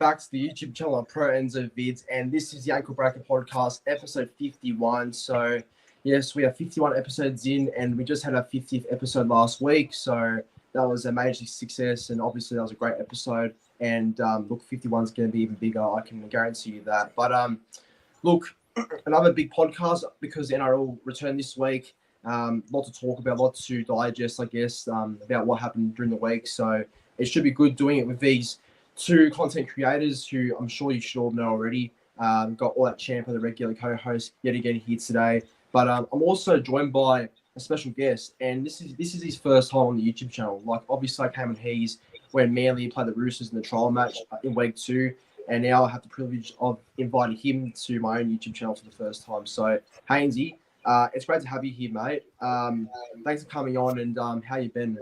back to the YouTube channel of Pro Enzo Vidz, and this is the Ankle Breaker Podcast, episode 51. So, yes, we are 51 episodes in, and we just had our 50th episode last week. So, that was a major success, and obviously, that was a great episode. And look, 51 is going to be even bigger. I can guarantee you that. But look, another big podcast because the NRL returned this week. Lot to talk about, lot to digest, I guess, about what happened during the week. So, it should be good doing it with these two content creators who I'm sure you should all know already. Got All That Champ, the regular co-host, yet again here today. But I'm also joined by a special guest, and this is his first time on the YouTube channel. Like, obviously, I came on his when Manly played the Roosters in the trial match in week 2, and now I have the privilege of inviting him to my own YouTube channel for the first time. So, Haynesy, it's great to have you here, mate. Thanks for coming on, and how you been?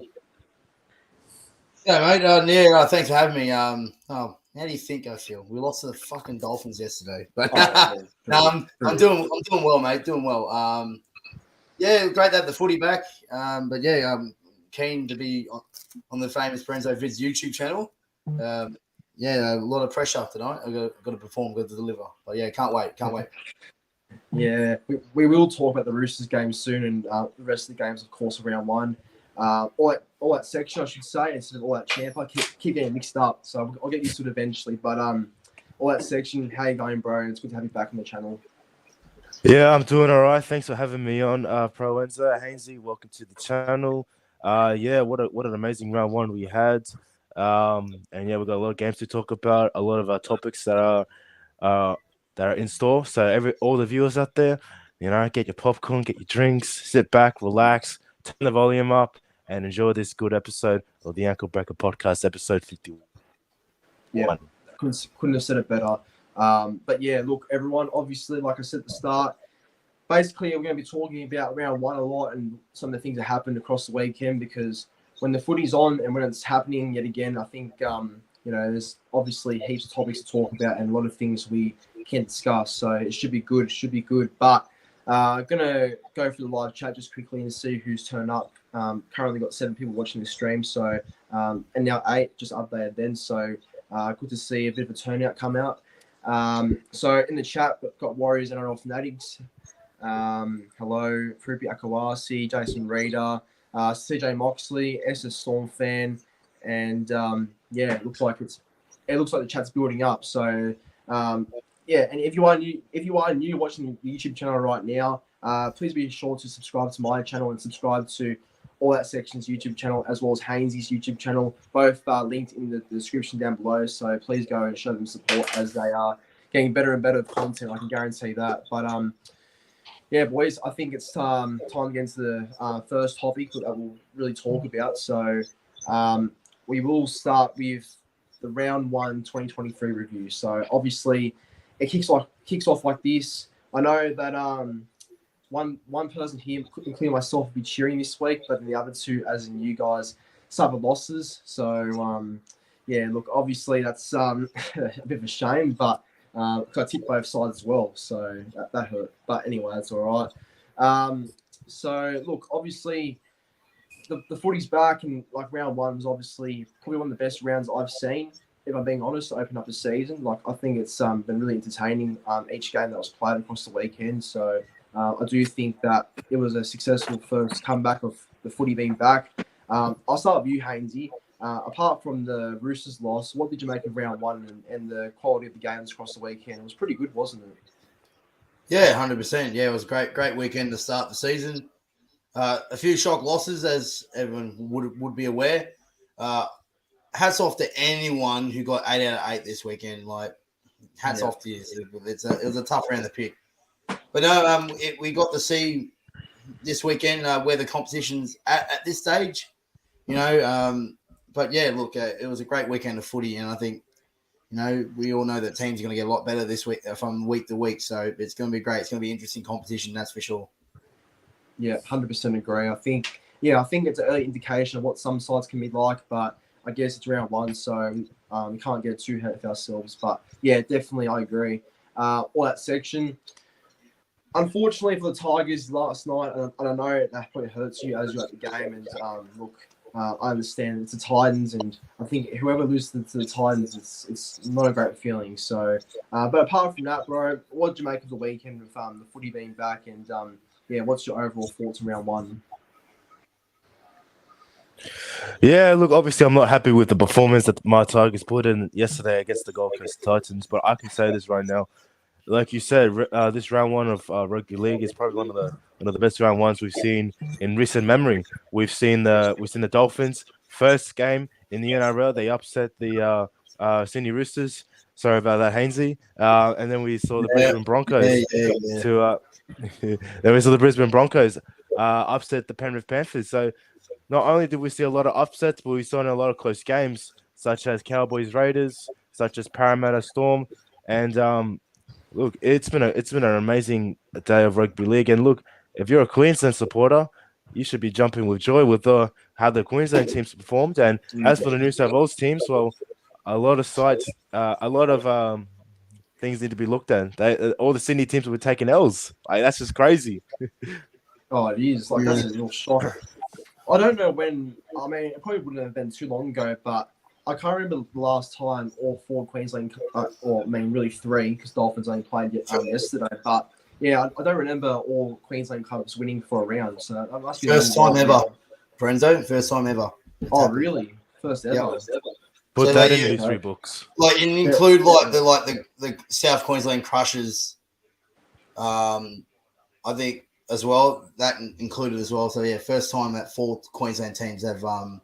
Yeah, mate. Thanks for having me. How do you think I feel? We lost to the fucking Dolphins yesterday, but I'm doing well, mate. Doing well. Yeah, great to have the footy back. But yeah, I'm keen to be on the famous Brenzo Vidz YouTube channel. Yeah, a lot of pressure tonight. I've got to perform, got to deliver. But yeah, can't wait. Yeah, we will talk about the Roosters game soon, and the rest of the games, of course, of round 1. All that section, I should say, instead of All That Champ. I keep getting mixed up, so I'll get used to it eventually. But All That section, how you going, bro? It's good to have you back on the channel. Yeah, I'm doing all right. Thanks for having me on, Pro Enzo. Haynesy, welcome to the channel. Yeah, what an amazing round 1 we had. And yeah, we've got a lot of games to talk about, a lot of our topics that are in store. So all the viewers out there, get your popcorn, get your drinks, sit back, relax, turn the volume up, and enjoy this good episode of the Ankle Breaker Podcast, episode 51. Yeah, couldn't have said it better. But yeah, look, everyone, obviously, like I said at the start, basically we're going to be talking about round 1 a lot and some of the things that happened across the weekend, because when the footy's on and when it's happening yet again, I think, there's obviously heaps of topics to talk about and a lot of things we can discuss. So it should be good. But going to go through the live chat just quickly and see who's turned up. Currently got 7 people watching the stream, so and now 8 just updated then. So good to see a bit of a turnout come out. So in the chat, we've got Warriors NRL Fanatics. Hello, Frupi Akawasi, Jason Reader, CJ Moxley, SS Storm fan, and yeah, it looks like the chat's building up. So yeah, and if you are new watching the YouTube channel right now, please be sure to subscribe to my channel and subscribe to All That Section's YouTube channel, as well as Haynesy's YouTube channel. Both are linked in the description down below. So please go and show them support as they are getting better and better content. I can guarantee that. But yeah, boys, I think it's time to get into the first topic that we'll really talk about. So we will start with the round 1 2023 review. So obviously, it kicks off like this. I know that one person here, including myself, will be cheering this week, but the other 2, as in you guys, suffered losses. So yeah, look, obviously that's a bit of a shame, but I tipped both sides as well, so that hurt. But anyway, that's all right. So look, obviously the footy's back, and like round 1 was obviously probably one of the best rounds I've seen, if I'm being honest, to open up the season. Like, I think it's been really entertaining, each game that was played across the weekend. So I do think that it was a successful first comeback of the footy being back. I'll start with you, Haynesy. Apart from the Roosters loss, what did you make of round 1 and the quality of the games across the weekend? It was pretty good, wasn't it? Yeah, 100%. Yeah, it was a great weekend to start the season. A few shock losses, as everyone would be aware. Hats off to anyone who got 8 out of 8 this weekend. Like, hats off to you. It was a tough round to pick. But no, we got to see this weekend where the competition's at this stage. But yeah, look, it was a great weekend of footy, and I think, we all know that teams are going to get a lot better this week from week to week. So it's going to be great. It's going to be interesting competition, that's for sure. Yeah, 100% agree. I think it's an early indication of what some sides can be like, but I guess it's round 1, so we can't get too ahead of ourselves. But yeah, definitely, I agree. All That section. Unfortunately for the Tigers last night, and I know that probably hurts you as you're at the game. And look, I understand it's the Titans, and I think whoever loses to the Titans, it's not a great feeling. So, but apart from that, bro, what did you make of the weekend with the footy being back? And yeah, what's your overall thoughts on round one? Yeah, look, obviously I'm not happy with the performance that my Tigers put in yesterday against the Gold Coast Titans, but I can say this right now. Like you said, this round one of rugby league is probably one of the best round ones we've seen in recent memory. We've seen the Dolphins first game in the NRL. They upset the Sydney Roosters. Sorry about that, Haynesy. And then we saw the Brisbane Broncos then we saw the Brisbane Broncos upset the Penrith Panthers. So not only did we see a lot of upsets, but we saw in a lot of close games, such as Cowboys Raiders, such as Parramatta Storm, and look, it's been an amazing day of rugby league. And look, if you're a Queensland supporter, you should be jumping with joy with how the Queensland teams performed. And as for the New South Wales teams, well, a lot of sites, a lot of things need to be looked at. All the Sydney teams were taking L's. Like, that's just crazy. Oh, it is. Like, that's a real shock. I don't know when. I mean, it probably wouldn't have been too long ago, but I can't remember the last time all four Queensland, or I mean, really three, because Dolphins only played yesterday. But yeah, I don't remember all Queensland clubs winning for a round. So that must be first time ever, Brenzo. First time ever. Oh, really? First ever. Yep. Put So that in the history books. Like, and include the South Queensland Crushers. I think as well, that included as well. So yeah, first time that four Queensland teams have won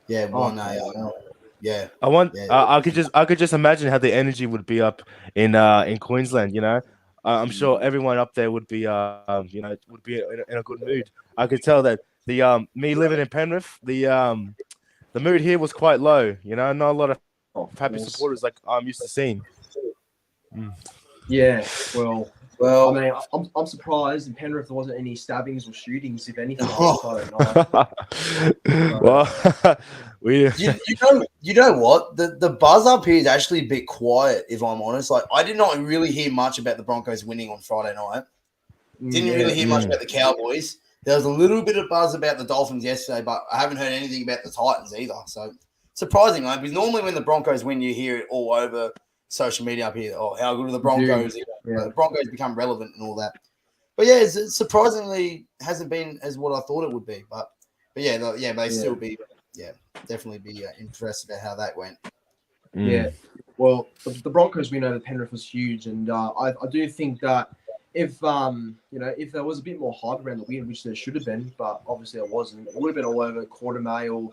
yeah. I could just imagine how the energy would be up in Queensland. You know, I'm sure everyone up there would be would be in a good mood. I could tell that the me living in Penrith, the mood here was quite low. You know, not a lot of happy supporters like I'm used to seeing. Yeah, well, I mean, I'm surprised in Penrith there wasn't any stabbings or shootings, if anything. Well, you know what? The buzz up here is actually a bit quiet, if I'm honest. Like, I did not really hear much about the Broncos winning on Friday night. Didn't really hear much about the Cowboys. There was a little bit of buzz about the Dolphins yesterday, but I haven't heard anything about the Titans either. So surprising, because normally when the Broncos win, you hear it all over social media up here. Oh, how good are the Broncos? Yeah. The Broncos become relevant and all that. But yeah, it surprisingly hasn't been as what I thought it would be. But they still be definitely be interested about how that went. Yeah, well, the Broncos, we know that Penrith was huge, and I do think that if if there was a bit more hype around the win, which there should have been, but obviously there wasn't, it would have been all over Quarter Mail.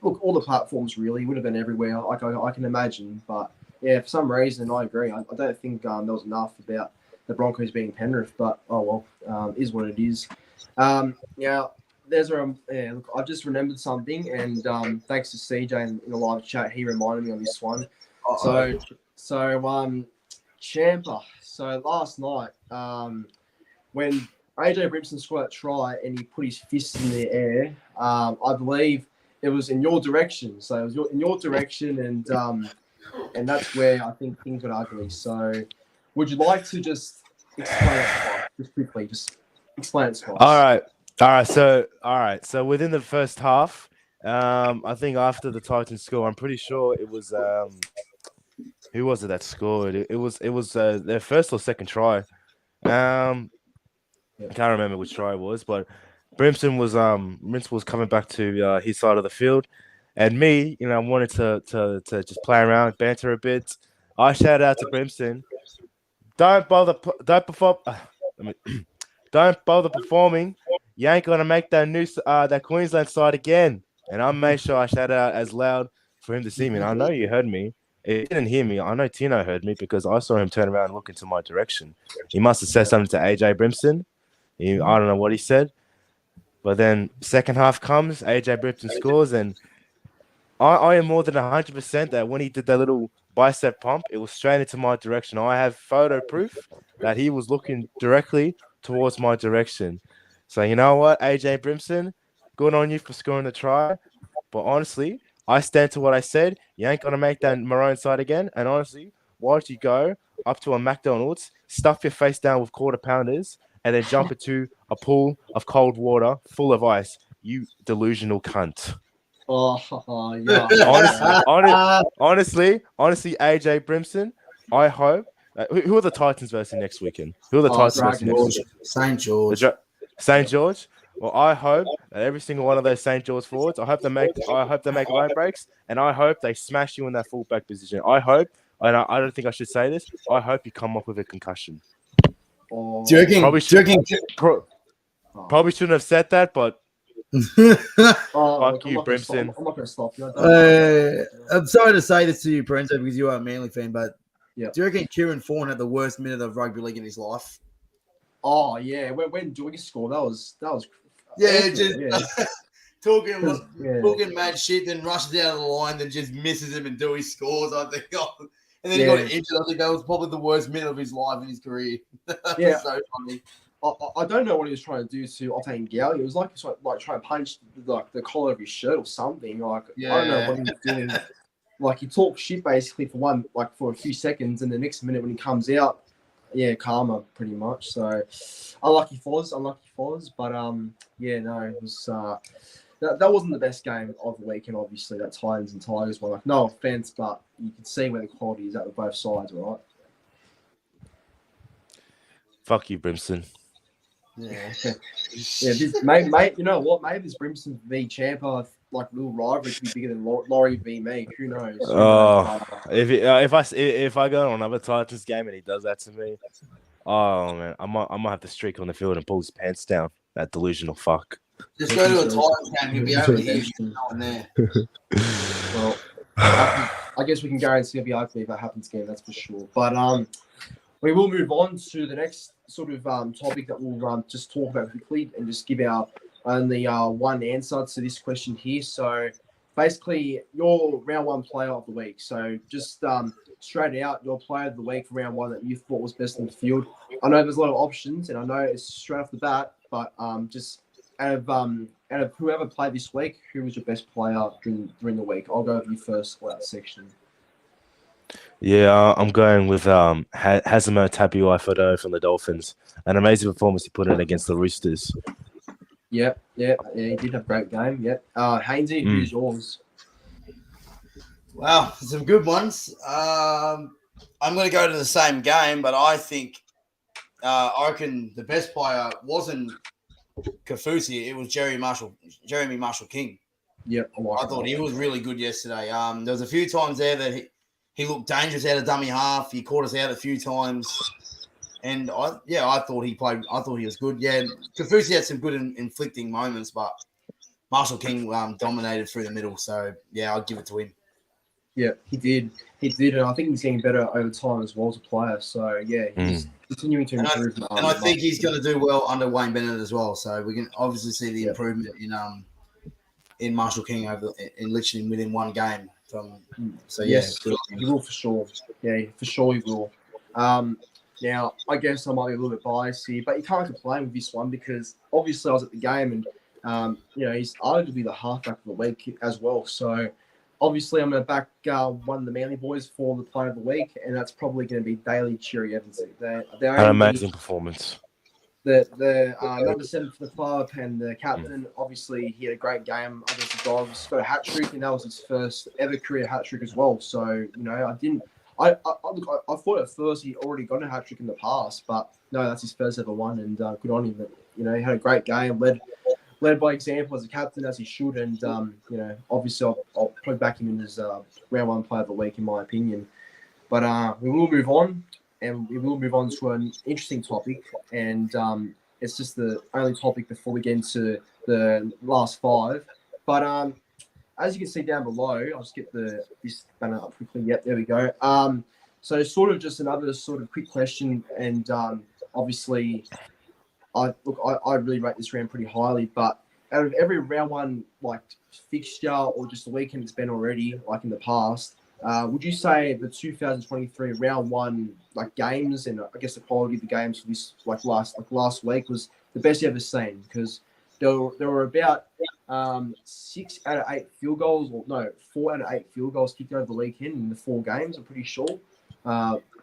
Look, all the platforms really would have been everywhere. I can imagine, but yeah, for some reason I agree. I don't think there was enough about the Broncos being Penrith, but oh well, is what it is. There's look, I've just remembered something, and thanks to CJ in the live chat, he reminded me on this one. Champa. So last night, when AJ Brimson scored that try and he put his fist in the air, I believe it was in your direction. So it was in your direction, and that's where I think things got ugly. So would you like to just explain it just quickly? Just explain it to us. All right. So within the first half, I think after the Titans score, I'm pretty sure it was who was it that scored? It was their first or second try. I can't remember which try it was, but Brimson was coming back to his side of the field, and me, wanted to just play around, banter a bit. I shouted out to Brimson, don't bother performing. You ain't gonna make that Queensland side again. And I made sure I shouted out as loud for him to see me. And I know you heard me. He didn't hear me. I know Tino heard me because I saw him turn around and look into my direction. He must have said something to AJ Brimson. I don't know what he said. But then second half comes, AJ Brimson scores, and I am more than 100% that when he did that little bicep pump, it was straight into my direction. I have photo proof that he was looking directly towards my direction. So you know what, AJ Brimson, good on you for scoring the try. But honestly, I stand to what I said. You ain't going to make that maroon side again. And honestly, why don't you go up to a McDonald's, stuff your face down with quarter pounders, and then jump into a pool of cold water full of ice? you delusional cunt. Oh, yeah. Honestly, AJ Brimson, I hope. Who are the Titans versus next weekend? Who are the Titans versus next weekend? St. George. St. George. Well, I hope that every single one of those St. George forwards, I hope they make line breaks, and I hope they smash you in that fullback position. I hope, and I don't think I should say this, I hope you come up with a concussion. Oh, Do you reckon? Probably shouldn't have said that, but fuck you, Brimson. I'm not going to stop you. I'm sorry to say this to you, Prince, because you are a Manly fan, but do you reckon Kieran Thorne had the worst minute of rugby league in his life? Oh yeah, when Dougie scored, that was talking mad shit, then rushes out of the line, then just misses him and Dougie scores. I think, and then he got injured. I think that was probably the worst minute of his life in his career. Yeah, so funny. I don't know what he was trying to do to Ottane Gowey. It was like trying to punch the collar of his shirt or something. I don't know what he was doing. Like he talked shit basically for a few seconds, and the next minute when he comes out, karma pretty much. So unlucky Foz, but it was that wasn't the best game of the weekend. Obviously, that Titans and Tigers one. Like no offense, but you can see where the quality is at both sides, right? Fuck you, Brimson. Yeah. Mate, you know what? Maybe this Brimson v Champa little rivalry could be bigger than Laurie v me. Who knows? If I go on another Titans game and he does that to me, oh man, I might have to streak on the field and pull his pants down. That delusional fuck. Just go to a Titans game, you'll be able to hear you going there. Well, I guess we can guarantee it'll be ugly if that happens again. That's for sure. But we will move on to the next sort of topic that we'll just talk about quickly and just give our only one answer to this question here. So basically, your round one player of the week. So just straight out, your player of the week for round one that you thought was best in the field. I know there's a lot of options, and I know it's straight off the bat, but just out of whoever played this week, who was your best player during the week? I'll go with you first for that section. Yeah, I'm going with Hazemo Tabuai-Fidow from the Dolphins. An amazing performance he put in against the Roosters. Yep, he did have a great game. Yep. Haynesy, who's yours? Wow, some good ones. I'm going to go to the same game, but I think I reckon the best player wasn't Kafusi. It was Jeremy Marshall King. Yep, I thought he was really good yesterday. There was a few times there that he looked dangerous out of dummy half. He caught us out a few times. And I thought he was good. Yeah, Kafusi had some good inflicting moments, but Marshall King dominated through the middle. So yeah, I'll give it to him. Yeah, he did, and I think he's getting better over time as well as a player. So yeah, he's continuing to improve. And I think he's going to do well under Wayne Bennett as well. So we can obviously see the improvement in Marshall King in literally within one game. Yes, he will for sure. Yeah, for sure he will. Now, I guess I might be a little bit biased here, but you can't complain with this one because obviously I was at the game and, he's arguably the halfback of the week as well. So, obviously I'm going to back one of the Manly boys for the player of the week, and that's probably going to be Daly Cherry Evans. An amazing performance. The number 7 for the club and the captain, obviously he had a great game against the Dogs, got a hat-trick, and that was his first ever career hat-trick as well. So, I thought at first he already got a hat-trick in the past, but no, that's his first ever one, and good on him. But, he had a great game, led by example as a captain, as he should, and, obviously I'll probably back him in as round one player of the week, in my opinion. But we will move on, and we will move on to an interesting topic, and it's just the only topic before we get into the last five. But as you can see down below, I'll just get this banner up quickly. Yep, there we go. So sort of just another sort of quick question, and obviously, I really rate this round pretty highly. But out of every round one fixture or just the weekend it's been already, like in the past, would you say the 2023 round one games and I guess the quality of the games for this last week was the best you ever seen? Because there were about 6 out of 8 field goals, 4 out of 8 field goals kicked over the weekend in the 4 games, I'm pretty sure.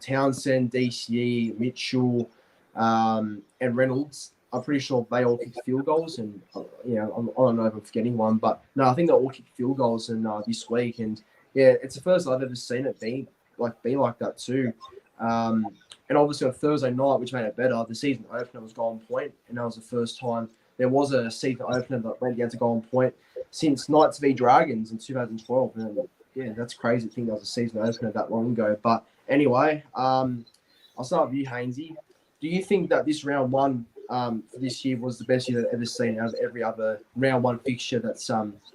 Townsend, DCE, Mitchell, and Reynolds. I'm pretty sure they all kicked field goals, and I don't know if I'm forgetting one, but no, I think they all kicked field goals in this week, and yeah, it's the first I've ever seen it be like that too. And obviously on Thursday night, which made it better, the season opener was Golden Point, and that was the first time there was a season opener that went down to Golden Point since Knights v Dragons in 2012. And yeah, that's crazy to think that was a season opener that long ago. But anyway, I'll start with you, Haynesy. Do you think that this round one for this year was the best year that I've ever seen out of every other round one fixture that's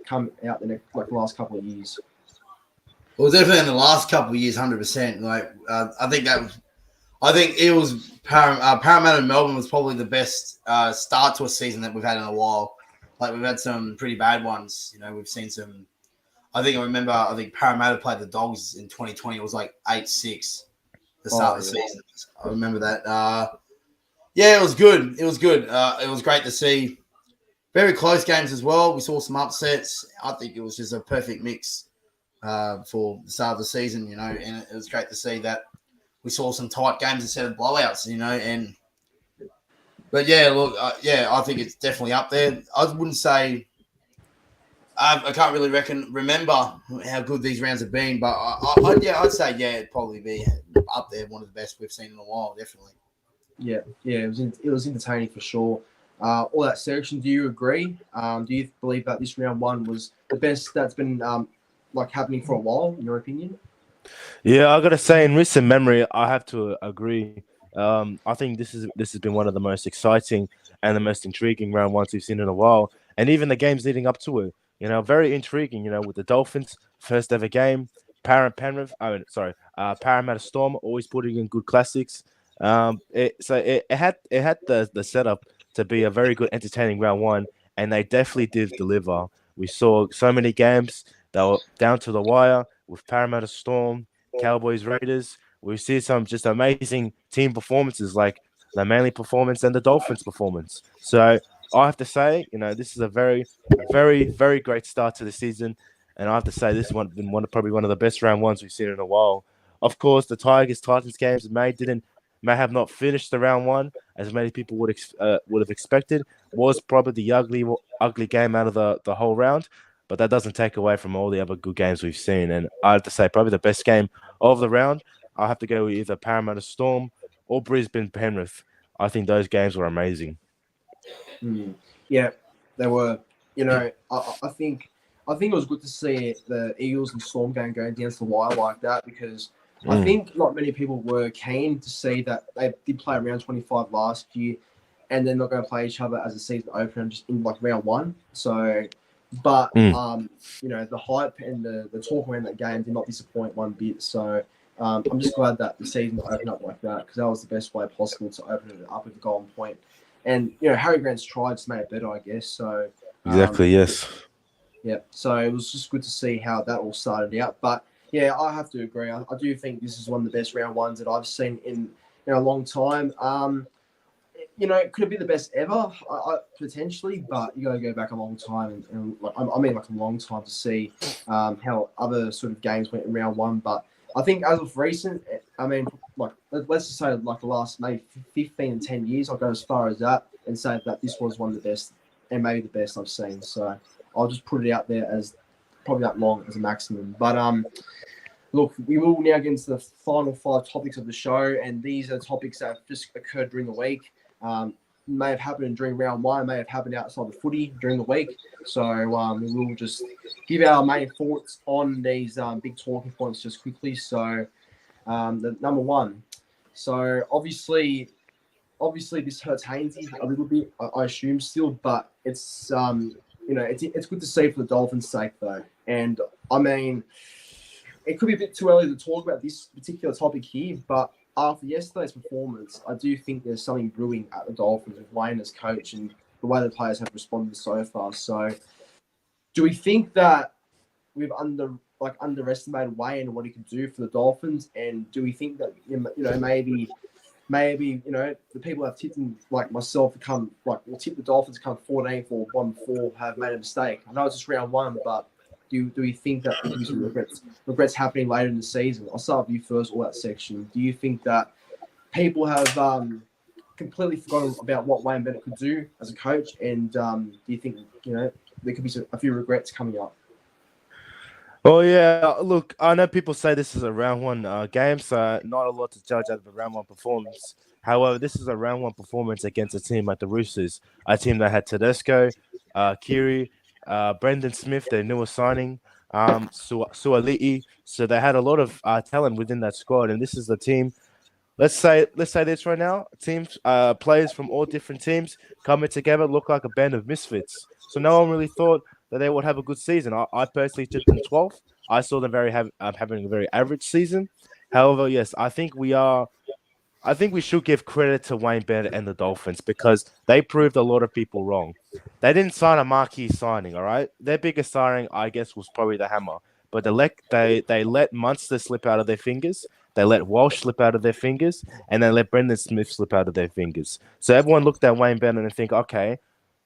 come out the last couple of years? Well, definitely in the last couple of years, 100%. I think it was Parramatta Melbourne was probably the best start to a season that we've had in a while. Like, we've had some pretty bad ones. We've seen some. I think Parramatta played the Dogs in 2020. It was like 8-6 the start of the season. I remember that. Yeah, it was good. It was good. It was great to see. Very close games as well. We saw some upsets. I think it was just a perfect mix for the start of the season, and it was great to see that we saw some tight games instead of blowouts, But yeah, look, I think it's definitely up there. I wouldn't say I can't really remember how good these rounds have been, but I'd say it'd probably be up there, one of the best we've seen in a while, definitely. Yeah, it was entertaining for sure. All that section, do you agree? Do you believe that this round one was the best that's been happening for a while, in your opinion? Yeah, I gotta say, in recent memory, I have to agree. I think this has been one of the most exciting and the most intriguing round ones we've seen in a while, and even the games leading up to it. Very intriguing. With the Dolphins, first ever game, Parramatta Storm always putting in good classics. It had the setup to be a very good, entertaining round one, and they definitely did deliver. We saw so many games that were down to the wire with Parramatta Storm, Cowboys, Raiders. We see some just amazing team performances like the Manly performance and the Dolphins performance. So I have to say, this is a very, very, very great start to the season. And I have to say, this has been probably one of the best round ones we've seen in a while. Of course, the Tigers-Titans games may have not finished the round one as many people would have expected. Was probably the ugly game out of the whole round. But that doesn't take away from all the other good games we've seen. And I have to say, probably the best game of the round, I have to go with either Parramatta Storm or Brisbane Penrith. I think those games were amazing. Yeah, they were. I think it was good to see the Eagles and Storm game going down to the wire like that, because I think not many people were keen to see that they did play around 25 last year, and they're not going to play each other as a season opener just in round one. So. But the hype and the talk around that game did not disappoint one bit. So I'm just glad that the season opened up like that, because that was the best way possible to open it up with a Golden Point. And Harry Grant's tried to make it better, I guess. So exactly, yes. Yeah. So it was just good to see how that all started out. But yeah, I have to agree. I do think this is one of the best round ones that I've seen in a long time. Could it be the best ever? Potentially, but you got to go back a long time, and a long time to see how other sort of games went in round one. But I think as of recent, let's just say the last maybe 15 and 10 years, I'll go as far as that and say that this was one of the best and maybe the best I've seen. So I'll just put it out there as probably that long as a maximum. But look, we will now get into the final 5 topics of the show, and these are topics that have just occurred during the week. May have happened during round one, may have happened outside the footy during the week. So we will just give our main thoughts on these big talking points just quickly. So the number one. So obviously this hurts Haynesy a little bit, I assume still, but it's it's good to see for the Dolphins' sake though. And I mean, it could be a bit too early to talk about this particular topic here, but after yesterday's performance, I do think there's something brewing at the Dolphins with Wayne as coach and the way the players have responded so far. So, do we think that we've underestimated Wayne and what he can do for the Dolphins? And do we think that maybe the people have tipped him, like myself, will tip the Dolphins come 14 for 1-4 have made a mistake? I know it's just round one, but do we think that there's some regrets happening later in the season? I'll start with you first, all that section. Do you think that people have completely forgotten about what Wayne Bennett could do as a coach? And do you think there could be a few regrets coming up? Oh yeah, look, I know people say this is a round one game, so not a lot to judge out of a round one performance. However, this is a round one performance against a team like the Roosters, a team that had Tedesco, Kiri, Brendan Smith, their newest signing, Sualiti. So they had a lot of talent within that squad, and this is the team. Let's say this right now. Teams, players from all different teams coming together look like a band of misfits. So no one really thought that they would have a good season. I personally took them 12th. I saw them having a very average season. However, yes, I think we should give credit to Wayne Bennett and the Dolphins because they proved a lot of people wrong. They didn't sign a marquee signing, all right? Their biggest signing, I guess, was probably the hammer. But they let Munster slip out of their fingers. They let Walsh slip out of their fingers, and they let Brendan Smith slip out of their fingers. So everyone looked at Wayne Bennett and think, okay,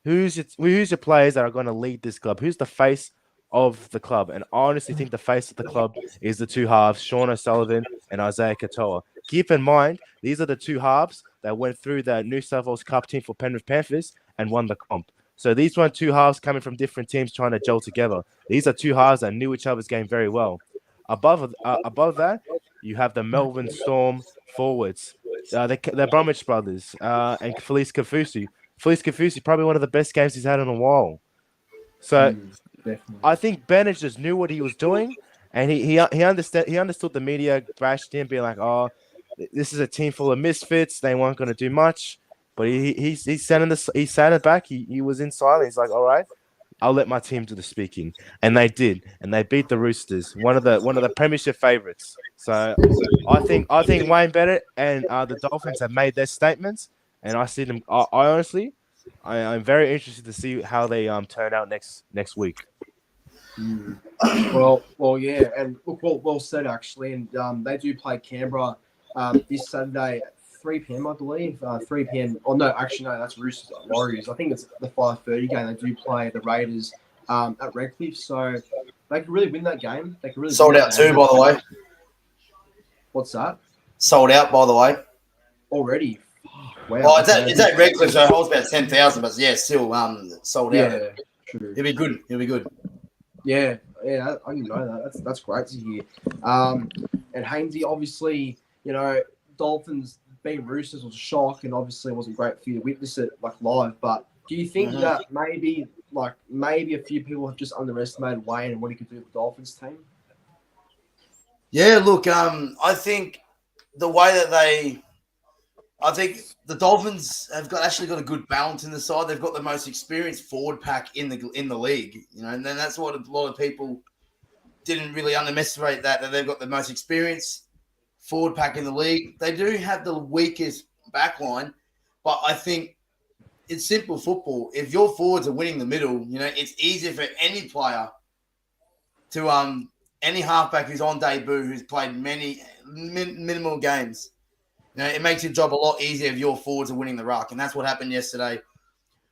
who's your players that are going to lead this club? Who's the face of the club? And I honestly think the face of the club is the two halves, Sean O'Sullivan and Isaiah Katoa. Keep in mind, these are the two halves that went through the New South Wales Cup team for Penrith Panthers and won the comp. So these weren't two halves coming from different teams trying to gel together. These are two halves that knew each other's game very well. Above that, you have the Melbourne Storm forwards, the Bromwich brothers, and Felice Kafusi. Felice Kafusi, probably one of the best games he's had in a while. So I think Bennett just knew what he was doing, and he understood the media bashed him, being like, "Oh, this is a team full of misfits. They weren't going to do much." But he sat it back. He was in silence. He's like, "All right, I'll let my team do the speaking," and they did, and they beat the Roosters, one of the premiership favorites. So I think Wayne Bennett and the Dolphins have made their statements, and I see them. I honestly, I'm very interested to see how they turn out next week. Well, yeah, and look, well said actually, and they do play Canberra this Saturday at 3 p.m. I believe. 3 p.m. Oh no, actually no, that's Roosters Warriors. I think it's the 5:30 game. They do play the Raiders at Redcliffe, so they could really win that game. They could really sold out too, by the way. What's that? Sold out, by the way. Already. Wow. Oh, it's at Redcliffe, so it holds about 10,000, but yeah, still sold out. Yeah, true. It'll be good. It'll be good. Yeah, I didn't know that. That's great to hear. And Haynesy, obviously, Dolphins being Roosters was a shock, and obviously it wasn't great for you to witness it live. But do you think that maybe a few people have just underestimated Wayne and what he could do with the Dolphins team? Yeah, look, I think the way that I think the Dolphins have actually got a good balance in the side. They've got the most experienced forward pack in the league, and then that's what a lot of people didn't really underestimate that they've got the most experienced forward pack in the league. They do have the weakest back line, but I think it's simple football. If your forwards are winning the middle, it's easier for any player to any halfback who's on debut, who's played many minimal games. It makes your job a lot easier if your forwards are winning the ruck, and that's what happened yesterday.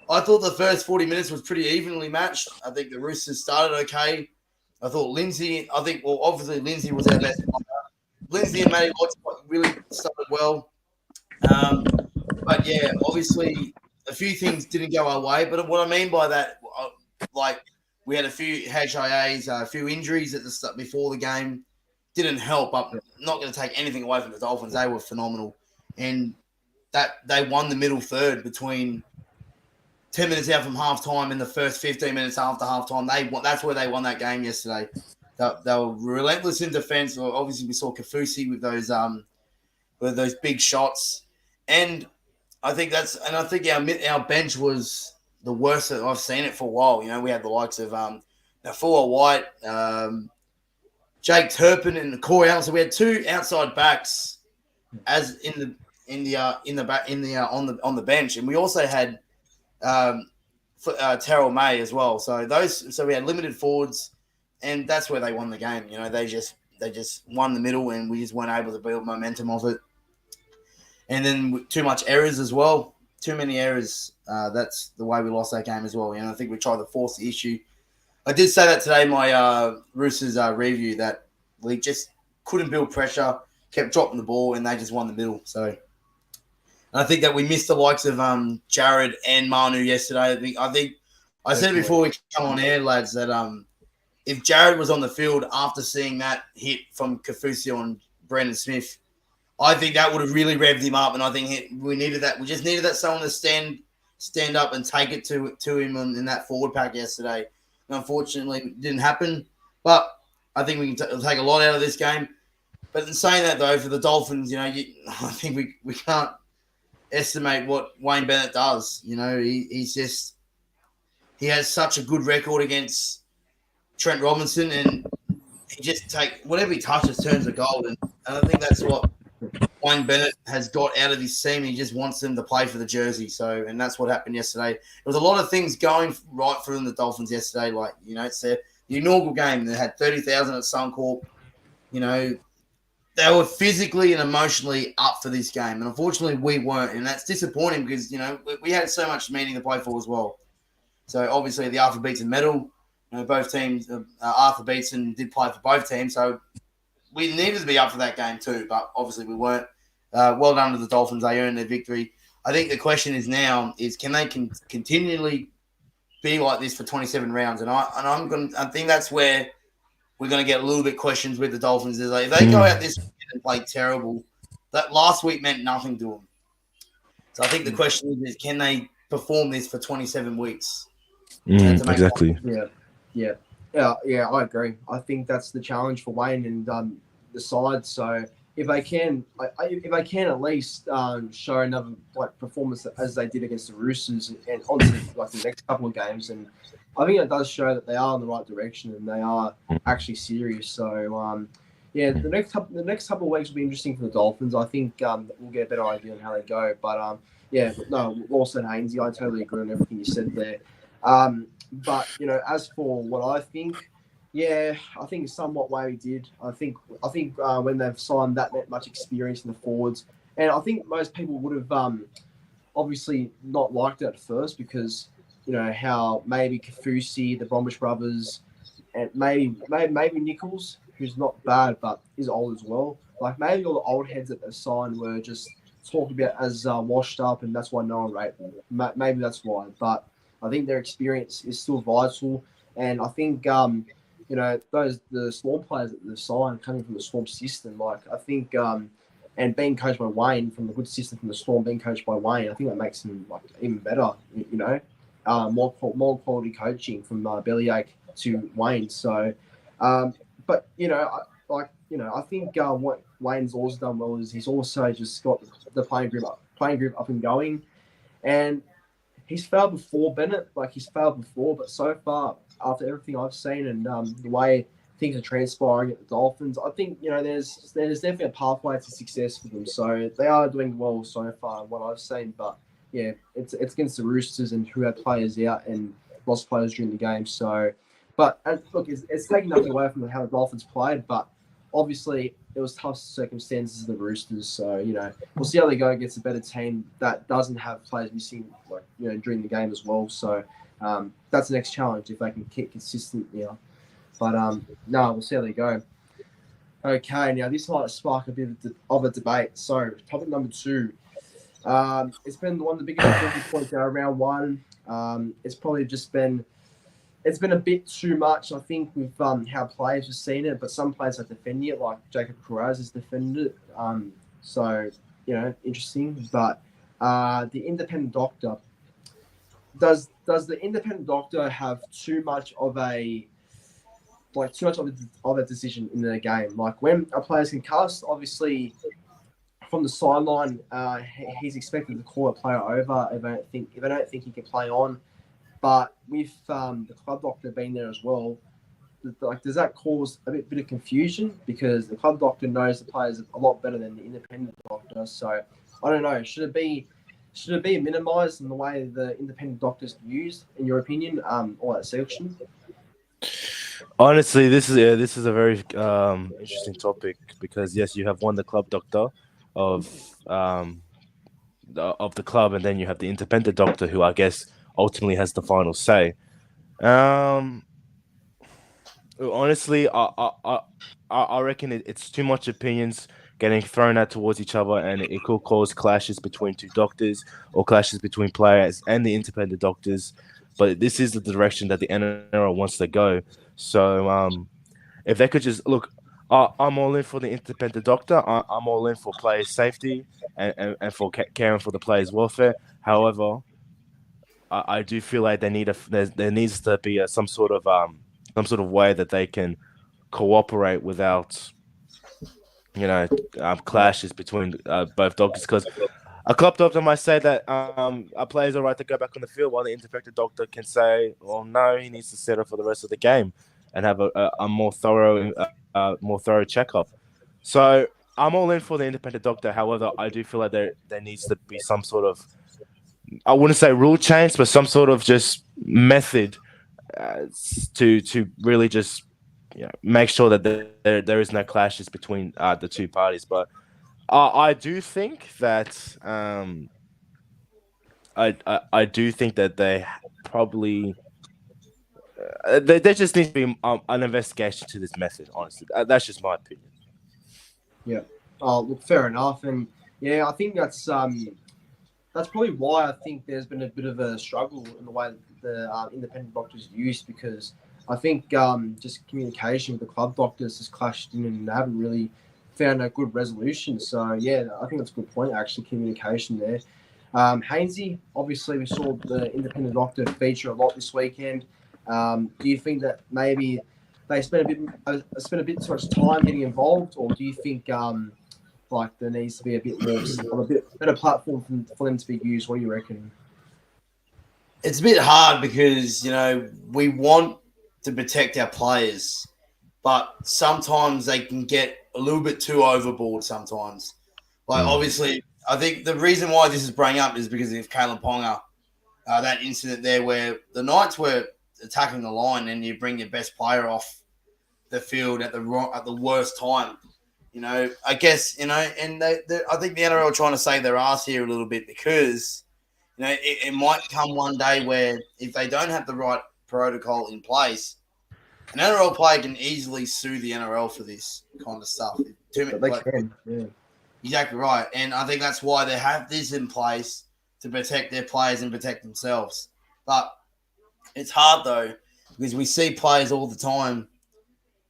I thought the first 40 minutes was pretty evenly matched. I think the Roosters started okay. I thought obviously Lindsay was our best player. Lindsay and Matty Lodge really started well. But yeah, obviously a few things didn't go our way. But what I mean by that, we had a few HIAs, a few injuries at the start before the game. Didn't help. I'm not going to take anything away from the Dolphins. They were phenomenal. And that they won the middle third between 10 minutes out from halftime and the first 15 minutes after halftime. That's where they won that game yesterday. They were relentless in defense. Obviously, we saw Kafusi with those big shots. And I think our bench was the worst that I've seen it for a while. We had the likes of Nafua White, Jake Turpin and Corey Allen. So we had two outside backs as on the bench, and we also had Terrell May as well. So we had limited forwards, and that's where they won the game. They just won the middle, and we just weren't able to build momentum of it. And then too much errors as well, too many errors. That's the way we lost that game as well. I think we tried to force the issue. I did say that today in my Roosters review that we just couldn't build pressure, kept dropping the ball, and they just won the middle. So And I think that we missed the likes of Jared and Manu yesterday. I think I said before we come on air, lads, that if Jared was on the field after seeing that hit from Kafusi on Brandon Smith, I think that would have really revved him up. And I think we needed that. We just needed that someone to stand up and take it to him in that forward pack yesterday. And unfortunately, it didn't happen. But I think we can take a lot out of this game. But in saying that, though, for the Dolphins, I think we can't estimate what Wayne Bennett does. He has such a good record against Trent Robinson, and he just whatever he touches turns to gold. And I think that's what Wayne Bennett has got out of his team. He just wants them to play for the jersey. And that's what happened yesterday. There was a lot of things going right for the Dolphins yesterday. Like, it's the inaugural game. They had 30,000 at Suncorp. They were physically and emotionally up for this game. And unfortunately, we weren't. And that's disappointing because, we had so much meaning to play for as well. So, obviously, the Arthur Beetson medal, both teams, Arthur Beetson did play for both teams. So, we needed to be up for that game too. But, obviously, we weren't. Well done to the Dolphins. They earned their victory. I think the question is now can they continually be like this for 27 rounds? And I think that's where we're going to get a little bit questions with the Dolphins. Is like, if they go out this week and play terrible, that last week meant nothing to them. So I think the question is can they perform this for 27 weeks? Exactly. Yeah, I agree. I think that's the challenge for Wayne and the side. So if they can at least show another performance as they did against the Roosters and onto the next couple of games, and I think it does show that they are in the right direction and they are actually serious. So the next couple of weeks will be interesting for the Dolphins. I think we'll get a better idea on how they go. But well said, Haynesy. I totally agree on everything you said there. But as for what I think. Yeah, I think somewhat way we did. I think when they've signed that much experience in the forwards, and I think most people would have obviously not liked it at first because how maybe Kafusi, the Bromwich brothers, and maybe Nichols, who's not bad but is old as well. Like maybe all the old heads that they've signed were just talked about as washed up, and that's why no one rated them. Maybe that's why, but I think their experience is still vital, and I think. The Storm players that they've signed coming from the Storm system, I think, and being coached by Wayne from the good system from the Storm, being coached by Wayne, I think that makes them even better. More quality coaching from Bellyache to Wayne. So, I think what Wayne's also done well is he's also just got the playing group up and going, and he's failed before Bennett. He's failed before, but so far. After everything I've seen and the way things are transpiring at the Dolphins, I think there's definitely a pathway to success for them. So they are doing well so far, what I've seen. But yeah, it's against the Roosters and who had players out and lost players during the game. So, but look, it's taking nothing away from how the Dolphins played, but obviously it was tough circumstances of the Roosters. So we'll see how they go against a better team that doesn't have players missing during the game as well. So. That's the next challenge if they can keep consistent. But we'll see how they go. Okay, now this might spark a bit of a debate. So, topic number 2. It's been one of the biggest talking points out of round 1. It's probably just been a bit too much. I think with how players have seen it, but some players have defended it, like Jacob Carraz has defended it. So interesting. But the independent doctor. Does the independent doctor have too much of a decision in the game? Like when a player's concussed, obviously from the sideline, he's expected to call a player over if I don't think he can play on. But with the club doctor being there as well, does that cause a bit of confusion? Because the club doctor knows the players a lot better than the independent doctor. So I don't know. Should it be minimised in the way the independent doctors used, in your opinion, or that section? Honestly, this is a very interesting topic because yes, you have the club doctor of the club, and then you have the independent doctor who I guess ultimately has the final say. Honestly, I reckon it's too much opinions getting thrown out towards each other, and it could cause clashes between two doctors or clashes between players and the independent doctors. But this is the direction that the NRL wants to go. So if they could just look, I'm all in for the independent doctor. I'm all in for players' safety and for caring for the players' welfare. However, I do feel like there needs to be some sort of way that they can cooperate without clashes between both doctors, because a club doctor might say that a player's all right to go back on the field, while the independent doctor can say, well, no, he needs to settle for the rest of the game and have a more thorough checkup. So I'm all in for the independent doctor. However, I do feel like there needs to be some sort of, I wouldn't say rule change, but some sort of just method to really just make sure that there is no clashes between the two parties. But I do think that I do think that they probably there just needs to be an investigation to this method. Honestly, that's just my opinion. Yeah. Oh, look, fair enough, and yeah, I think that's probably why I think there's been a bit of a struggle in the way that the independent doctors are used, because I think just communication with the club doctors has clashed in and they haven't really found a good resolution. So, yeah, I think that's a good point, actually, communication there. Haynesy, obviously we saw the independent doctor feature a lot this weekend. Do you think that maybe they spent a bit too much time getting involved, or do you think like there needs to be a bit more of a bit better platform for them to be used? What do you reckon? It's a bit hard because we want to protect our players, but sometimes they can get a little bit too overboard. Sometimes, obviously, I think the reason why this is bringing up is because of Kalen Ponga, that incident there where the Knights were attacking the line and you bring your best player off the field at the worst time. I guess, and I think the NRL are trying to save their ass here a little bit, because, it might come one day where if they don't have the right protocol in place, an NRL player can easily sue the NRL for this kind of stuff. They can, yeah. Exactly right. And I think that's why they have this in place, to protect their players and protect themselves. But it's hard, though, because we see players all the time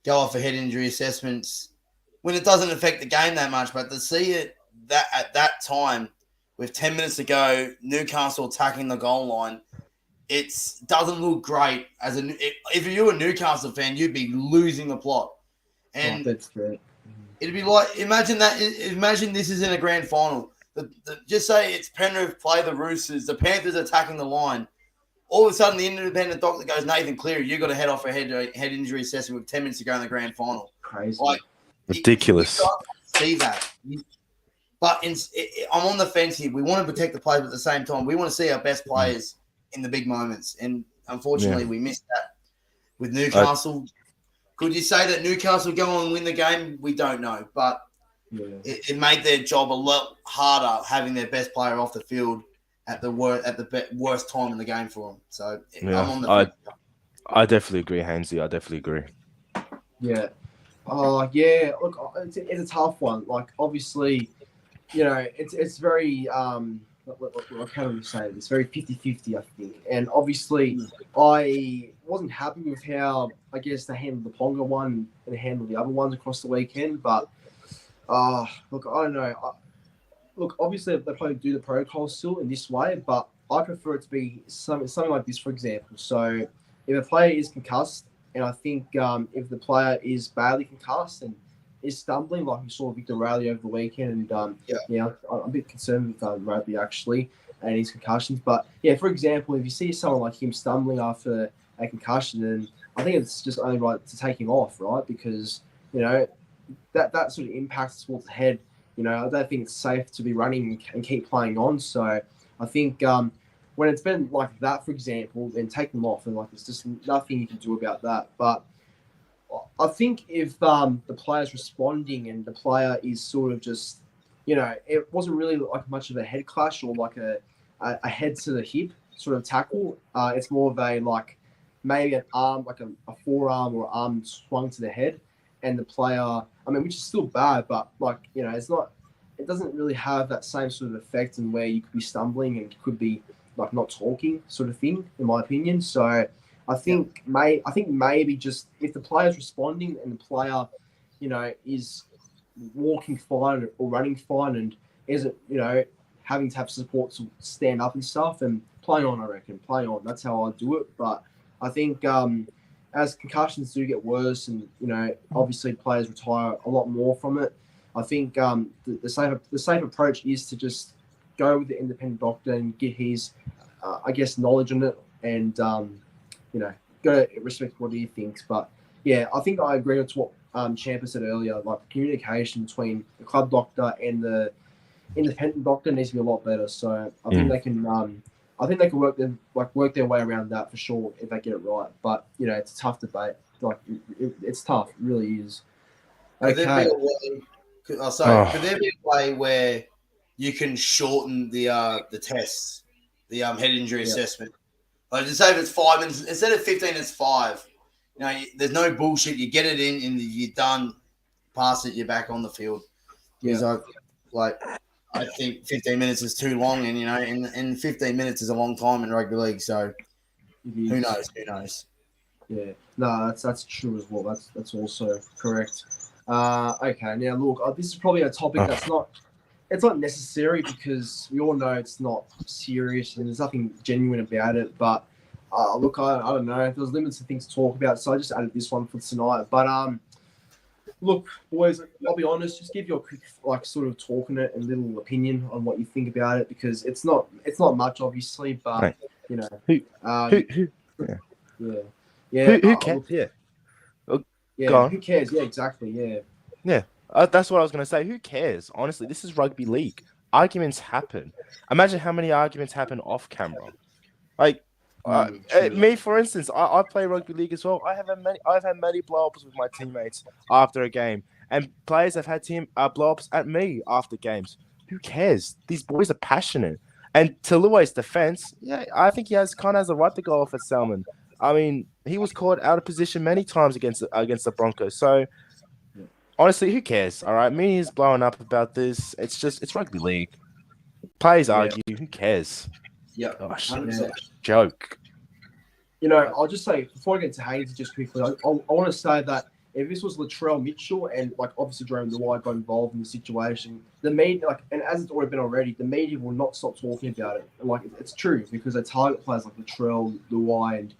go off for head injury assessments when it doesn't affect the game that much. But to see it that at that time, with 10 minutes to go, Newcastle attacking the goal line, it doesn't look great. If you're a Newcastle fan, you'd be losing the plot. And that's great. It'd be like, imagine this is in a grand final. Just say it's Penrith play the Roosters, the Panthers attacking the line. All of a sudden, the independent doctor goes, Nathan Cleary, you got to head off a head injury assessment with 10 minutes to go in the grand final. Crazy. Ridiculous. You see that. But I'm on the fence here. We want to protect the players, but at the same time, we want to see our best players in the big moments. And unfortunately, we missed that with Newcastle. Could you say that Newcastle go and win the game? We don't know. But it made their job a lot harder having their best player off the field at the worst time in the game for them. So I'm on the fence. I definitely agree, Haynesy. I definitely agree. Yeah. Yeah. Look, it's a tough one. Like, obviously, it's very what can we say? It's very 50-50, I think. And obviously, I wasn't happy with how, I guess, they handled the Ponga one and handled the other ones across the weekend. But look, I don't know. Look, obviously, they probably do the protocol still in this way, but I prefer it to be something like this, for example. So if a player is concussed, and I think if the player is badly concussed and is stumbling, like we saw Victor Raleigh over the weekend, and I'm a bit concerned with Raleigh, actually, and his concussions. But, yeah, for example, if you see someone like him stumbling after a concussion, then I think it's just only right to take him off, right? Because, that sort of impacts towards the head. I don't think it's safe to be running and keep playing on. So I think when it's been like that, for example, then take them off, and it's just nothing you can do about that. But I think if the player's responding and the player is sort of just, it wasn't really like much of a head clash or like a head to the hip sort of tackle. It's more of a maybe an arm, like a forearm or arm swung to the head. and the player, I mean, which is still bad, but like, you know, it doesn't really have that same sort of effect in where you could be stumbling and could be like not talking sort of thing, in my opinion. So I think maybe just if the player's responding and the player, you know, is walking fine or running fine and isn't, you know, having to have support to stand up and stuff, and play on, I reckon. Play on. That's how I do it. But I think as concussions do get worse and, you know, obviously players retire a lot more from it, I think the safe approach is to just go with the independent doctor and get his, I guess, knowledge on it, and you know, go respect what he thinks. But yeah, I think I agree with what Champa said earlier. Like communication between the club doctor and the independent doctor needs to be a lot better. So I think they can. I think they can work their way around that for sure if they get it right. But you know, it's a tough debate. Like it's tough. It really is. Okay. Could there be a way where you can shorten the tests, the head injury assessment? Like just say if it's 5 minutes instead of 15, it's 5. You know, there's no bullshit. You get it in, and you're done. Pass it, you're back on the field. Yeah. Like I think 15 minutes is too long, and you know, and 15 minutes is a long time in rugby league. So who knows? Who knows? Yeah, no, that's true as well. That's also correct. Okay, now look, this is probably a topic that's not necessary because we all know it's not serious and there's nothing genuine about it. But look, I don't know. There's limits of things to talk about, so I just added this one for tonight. But look, boys, I'll be honest. Just give you a quick, like, sort of talk on it and little opinion on what you think about it, because it's not much, obviously, but you know, who cares? Yeah, who cares? Yeah, exactly. Yeah. That's what I was going to say. Who cares? Honestly, this is rugby league. Arguments happen. Imagine how many arguments happen off camera. Like, me, for instance, I play rugby league as well. I've had many blow-ups with my teammates after a game, and players have had blow-ups at me after games. Who cares? These boys are passionate. And to Luai's defense, yeah, I think he has a right to go off at Selman. I mean, he was caught out of position many times against the Broncos. So, honestly, who cares? All right, media's blowing up about this. It's rugby league. Players argue. Who cares? Yeah, gosh, joke. You know, I'll just say before I get to Haynesy, just quickly, I want to say that if this was Latrell Mitchell and like obviously Jerome Luai got involved in the situation, the media, and as it's already been already, the media will not stop talking about it. And it's true because they target players like Latrell, Luai, and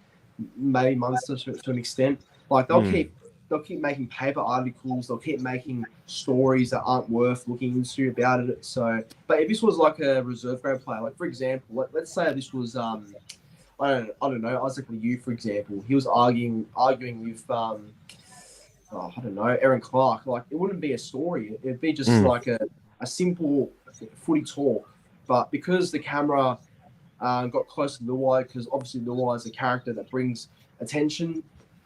maybe Munster to an extent. Like they'll keep making paper articles, they'll keep making stories that aren't worth looking into about it. So, but if this was like a reserve grade player, like for example, let's say this was I don't know, Isaac Liu, for example, he was arguing with I don't know, Aaron Clark. Like it wouldn't be a story; it'd be just like a simple footy talk. But because the camera got close to Luai, because obviously Luai is a character that brings attention,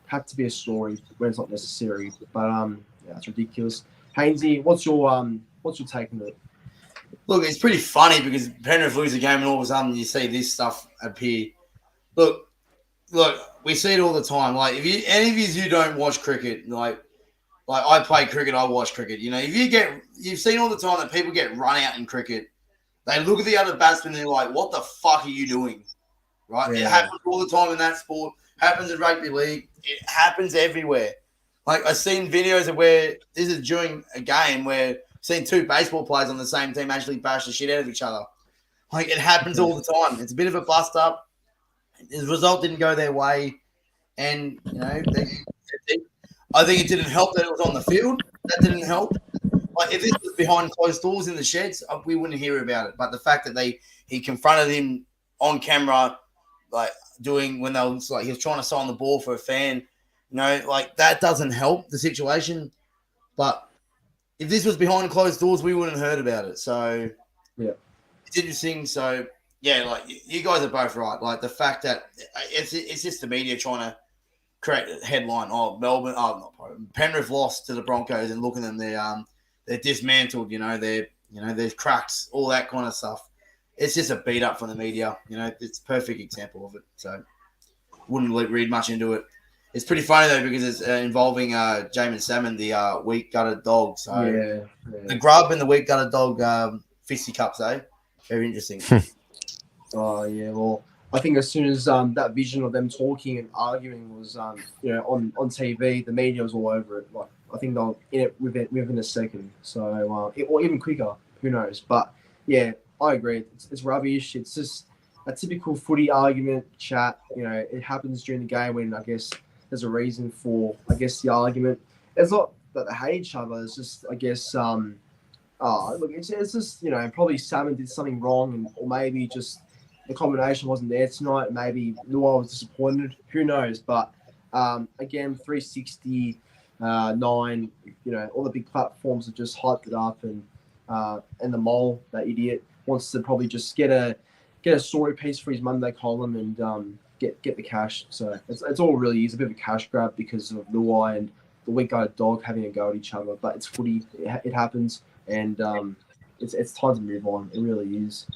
had to be a story when it's not necessary. But yeah, it's ridiculous. Haynesy, what's your take on it? Look, it's pretty funny because Penrith lose a game and all of a sudden you see this stuff appear. Look, we see it all the time. Like if any of you don't watch cricket, like I play cricket, I watch cricket. You know, you've seen all the time that people get run out in cricket. They look at the other batsman and they're like, "What the fuck are you doing?" Right? Yeah. It happens all the time in that sport. Happens in rugby league. It happens everywhere. Like I've seen videos of where this is during a game where I've seen two baseball players on the same team actually bash the shit out of each other. Like it happens all the time. It's a bit of a bust up. The result didn't go their way, and you know, I think it didn't help that it was on the field. That didn't help. Like if this was behind closed doors in the sheds, we wouldn't hear about it. But the fact that he confronted him on camera, like when they was like he was trying to sign the ball for a fan, you know, like that doesn't help the situation. But if this was behind closed doors, we wouldn't have heard about it. So yeah, it's interesting. So yeah, like you guys are both right. Like the fact that it's just the media trying to create a headline. Penrith lost to the Broncos, and look at them, they're dismantled. You know, there's cracks, all that kind of stuff. It's just a beat up from the media. You know, it's a perfect example of it. So wouldn't read much into it. It's pretty funny though because it's involving Jamin Salmon, the weak gutted dog. So the grub and the weak gutted dog fisticuffs, eh? Very interesting. Oh yeah, well, I think as soon as that vision of them talking and arguing was on TV, the media was all over it. Like I think they'll in it within a second. So or even quicker. Who knows? But yeah, I agree. It's rubbish. It's just a typical footy argument chat. It happens during the game when I guess there's a reason for the argument. It's not that they hate each other. It's just I guess look, it's just probably Salmon did something wrong, or maybe just the combination wasn't there tonight. Maybe Luai was disappointed. Who knows? But again, 360, 9. All the big platforms have just hyped it up, and the mole, that idiot, wants to probably just get a story piece for his Monday column and get the cash. So it's all really is a bit of a cash grab because of Luai and the weak-eyed dog having a go at each other. But it's footy. It happens, and it's time to move on. It really is.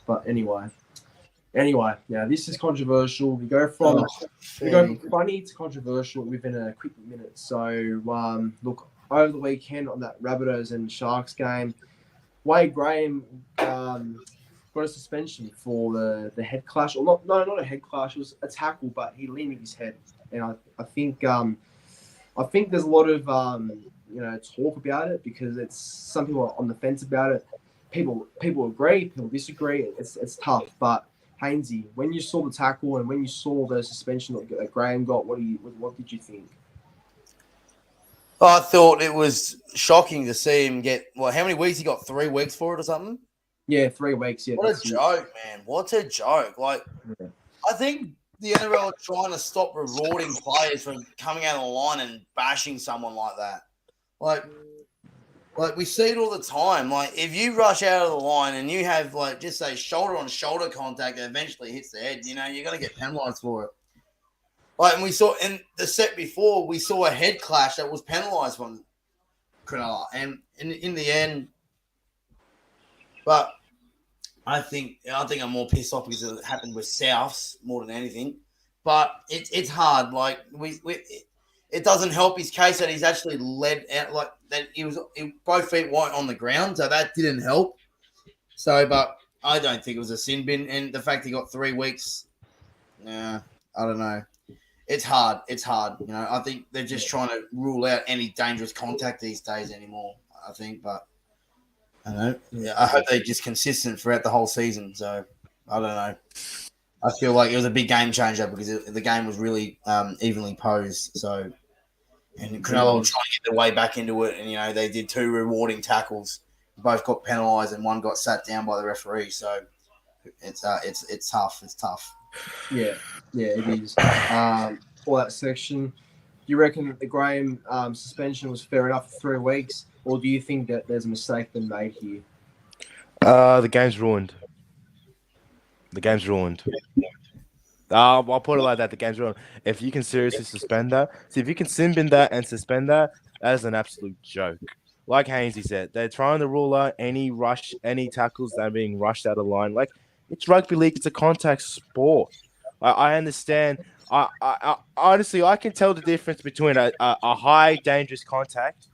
But anyway, yeah, this is controversial. We go from funny to controversial within a quick minute. So, look, over the weekend on that Rabbitohs and Sharks game, Wade Graham got a suspension for the head clash. Or not a head clash. It was a tackle, but he leaned his head. And I think there's a lot of talk about it because it's some people are on the fence about it. People agree, people disagree. It's tough, but Haynesy, when you saw the tackle and when you saw the suspension that Graham got, what did you think? I thought it was shocking to see him get how many weeks he got? 3 weeks for it or something? Yeah, 3 weeks. Yeah, what a joke, man! What a joke! I think the NRL are trying to stop rewarding players from coming out of the line and bashing someone like that. Like we see it all the time. Like if you rush out of the line and you have just say shoulder on shoulder contact that eventually hits the head, you're going to get penalised for it. And we saw in the set before, we saw a head clash that was penalised from Cronulla, and in the end, but I think I'm more pissed off because it happened with Souths more than anything. But it's hard. It doesn't help his case that he's actually led out that both feet weren't on the ground, so that didn't help. So, but I don't think it was a sin bin, and the fact he got 3 weeks, I don't know. It's hard. I think they're just trying to rule out any dangerous contact these days anymore. I think, but I don't know. Yeah, I hope they're just consistent throughout the whole season. So I don't know. I feel like it was a big game changer because the game was really evenly posed. So, and Cronulla were trying to get their way back into it, and they did 2 rewarding tackles. Both got penalised, and one got sat down by the referee. So, it's tough. It's tough. Yeah, it is. All that section. Do you reckon that the Graham suspension was fair enough for 3 weeks, or do you think that there's a mistake been made here? The game's ruined. I'll put it like that. The game's ruined. If you can seriously suspend that, if you can sin bin that and suspend that, that is an absolute joke. Like Haynesy said, they're trying to rule out any tackles that are being rushed out of line. Like, it's rugby league. It's a contact sport. I understand. I honestly, I can tell the difference between a high dangerous contact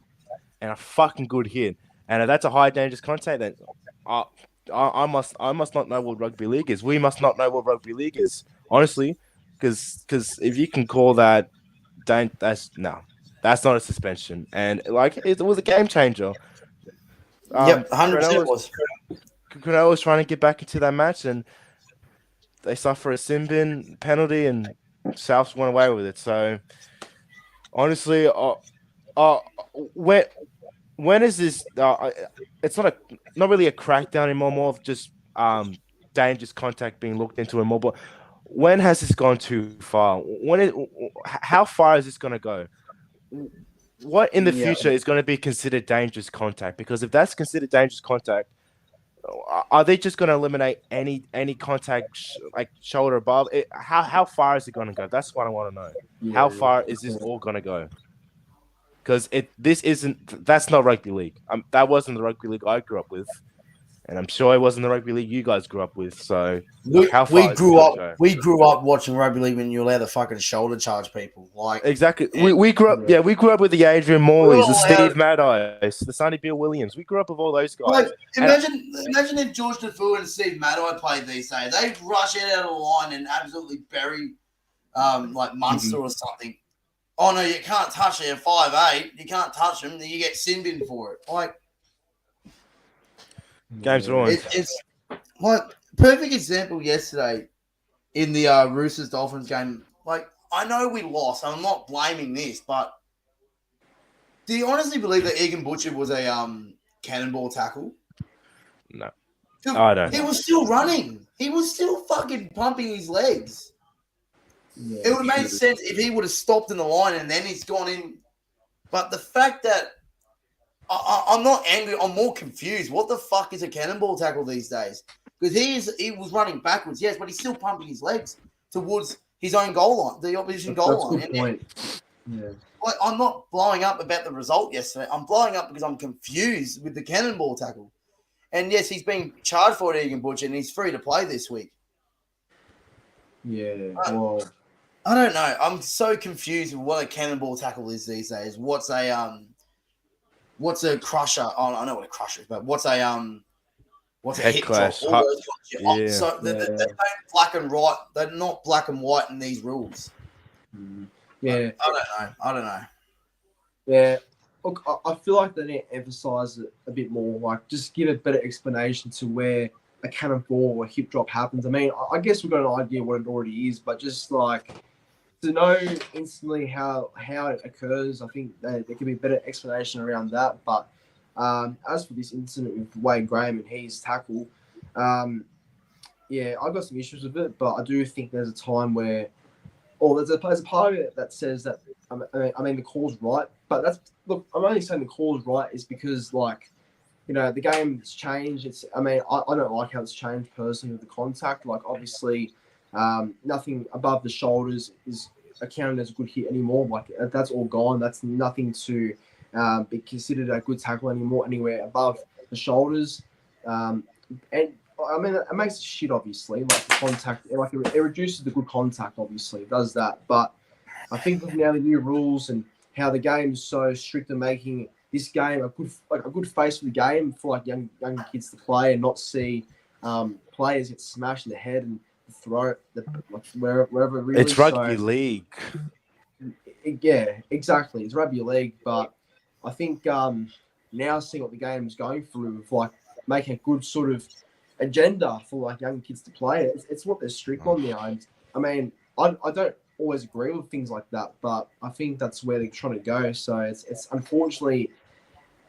and a fucking good hit. And if that's a high dangerous contact, then I must not know what rugby league is. We must not know what rugby league is, honestly, because if you can call that, that's not a suspension. And it was a game changer. Yep, 100% was. Cronulla was trying to get back into that match, and they suffer a sin bin penalty, and Souths went away with it. So, honestly, when is this? It's not really a crackdown anymore. More of just dangerous contact being looked into and more. But when has this gone too far? How far is this going to go? What in the future is going to be considered dangerous contact? Because if that's considered dangerous contact, are they just going to eliminate any contact shoulder above? How far is it going to go? That's what I want to know. Yeah, how far is this all going to go? Because that's not rugby league. That wasn't the rugby league I grew up with. and I'm sure it wasn't the rugby league you guys grew up with. So We how far grew does up. it go? We grew up watching rugby league when you allowed to fucking shoulder charge people. Like Exactly. We grew up. Yeah, we grew up with the Adrian we Morleys, the all Steve Maddis, the Sonny Bill Williams. We grew up with all those guys. like, And imagine if George Defoe and Steve Maddai played these days. They'd rush out of the line and absolutely bury like Munster or something. Oh no, you can't touch it at 5'8". You can't touch them. Then you get sin bin for it. Like game's ruined. it's like perfect example yesterday in the Roosters Dolphins game. Like I know we lost. I'm not blaming this, but do you honestly believe that Egan Butcher was a cannonball tackle? No, Dude, I don't. he was still running. He was still fucking pumping his legs. Yeah, It would have made sense if he would have stopped in the line and then he's gone in. But the fact that I'm not angry, I'm more confused. What the fuck is a cannonball tackle these days? Because he was running backwards, yes, but he's still pumping his legs towards his own goal line, the opposition goal line. That's a good point. Yeah. Like, I'm not blowing up about the result yesterday. I'm blowing up because I'm confused with the cannonball tackle. And yes, he's being charged for it, Egan Butcher, and he's free to play this week. Yeah, well, I don't know. I'm so confused with what a cannonball tackle is these days. What's a crusher? Oh, I know what a crusher is, but what's a Head hit clash? drop? All those kinds Yeah. So they're not black and white. They're not black and white in these rules. yeah. I don't know. Yeah, look, I feel like they need to emphasize it a bit more. Like, just give a better explanation to where a cannonball or a hip drop happens. I mean, I guess we've got an idea what it already is, but just like to know instantly how it occurs, I think there could be a better explanation around that. But as for this incident with Wayne Graham and his tackle, yeah, I've got some issues with it, but I do think there's a time where, there's a part of it that says that, I mean, the call's right, but look, I'm only saying the call's right is because, like, you know, the game's changed. I don't like how it's changed personally with the contact. Like, obviously, nothing above the shoulders is accounted as a good hit anymore. Like, that's all gone. That's nothing to be considered a good tackle anymore, anywhere above the shoulders. And I mean, it makes it shit, obviously. Like, the contact, like, it reduces the good contact, obviously. It does that. But I think with now the new rules and how the game is so strict in making this game a good face for the game for like young kids to play and not see players get smashed in the head and throat, like wherever. Really. It's rugby league. Yeah, exactly. It's rugby league, but I think now seeing what the game is going through with like making a good sort of agenda for like young kids to play, it's what they're strict on now. And I mean, I don't always agree with things like that, but I think that's where they're trying to go. So it's unfortunately,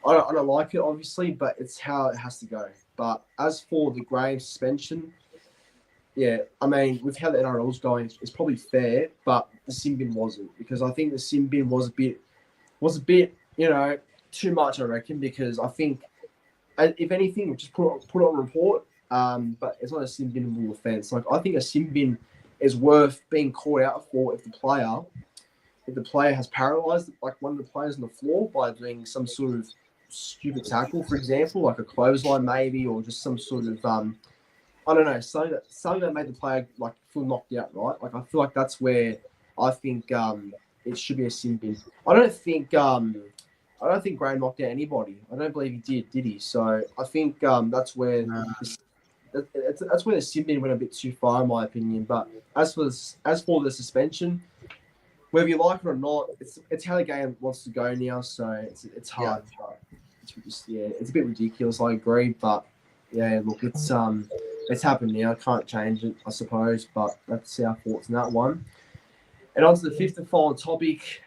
I don't like it, obviously, but it's how it has to go. But as for the Graham suspension, yeah, I mean, with how the NRL's going, it's probably fair, but the sin bin wasn't, because I think the sin bin was a bit, you know, too much, I reckon, because I think, if anything, we just put it on report, but it's not a sin binable offence. Like, I think a sin bin is worth being called out for if the player has paralysed like one of the players on the floor by doing some sort of stupid tackle, for example, like a clothesline maybe, or just some sort of I don't know, something that made the player like feel knocked out, right? Like, I feel like that's where I think it should be a sin bin. I don't think Graham knocked out anybody. I don't believe he did he? So I think that's where that's where the sin bin went a bit too far, in my opinion. But as for the suspension, whether you like it or not, it's how the game wants to go now. So it's hard. Yeah. It's a bit ridiculous. I agree, but yeah, look, it's happened now. Can't change it, I suppose. But that's our thoughts on that one. And on to the fifth and final topic.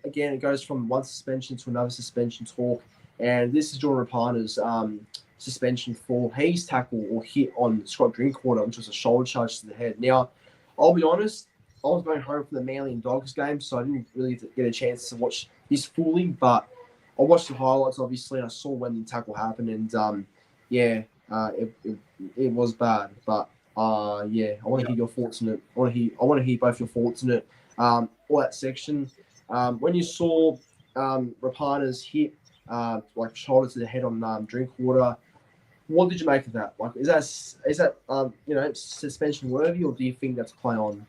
Again, it goes from one suspension to another suspension talk, and this is Jordan Rapana's suspension for his tackle or hit on Scott Drinkwater, which was a shoulder charge to the head. Now, I'll be honest, I was going home from the Manly and Dogs game, so I didn't really get a chance to watch this fully, but I watched the highlights, obviously, and I saw when the tackle happened, and it was bad. But yeah, I want to hear your thoughts on it. I want to hear both your thoughts on it. All that section. When you saw Rapana's hit, like shoulder to the head on Drinkwater, What did you make of that? Like, is that suspension worthy, or do you think that's play on?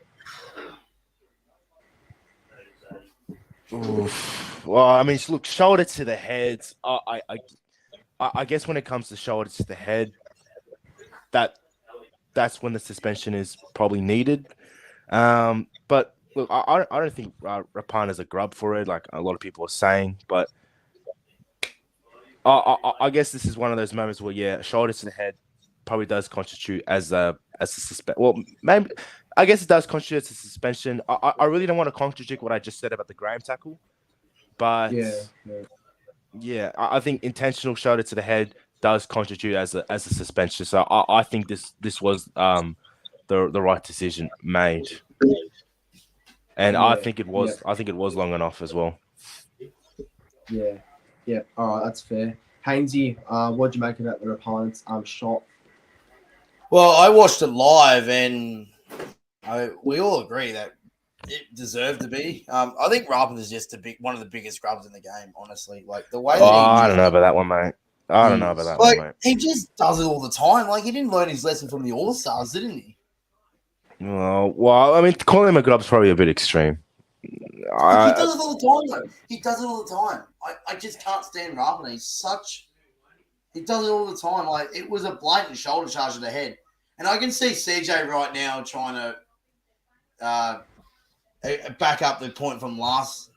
Oof. Well, I mean, look, shoulder to the head. I guess when it comes to shoulder to the head, that's when the suspension is probably needed. But look, I don't think Rapana's a grub for it, like a lot of people are saying. But I guess this is one of those moments where, yeah, shoulder to the head probably does constitute as a suspension. Well, maybe I guess it does constitute as a suspension. I really don't want to contradict what I just said about the Graham tackle, but yeah, I think intentional shoulder to the head does constitute as a suspension. So I think this was the right decision made, and I think it was long enough as well. Yeah. All right, that's fair. Haynesy, what do you make about the Rapana's shot? Well, I watched it live, and we all agree that it deserved to be. I think Rapana is just one of the biggest grubs in the game, honestly. Like the way that I don't know about that one, mate. I don't know about that one, mate. He just does it all the time. Like he didn't learn his lesson from the All-Stars, didn't he? Well, I mean, calling him a grub's probably a bit extreme. He does it all the time, though. He does it all the time. I just can't stand Rapana. He does it all the time. Like it was a blatant shoulder charge to the head, and I can see CJ right now trying to back up the point from last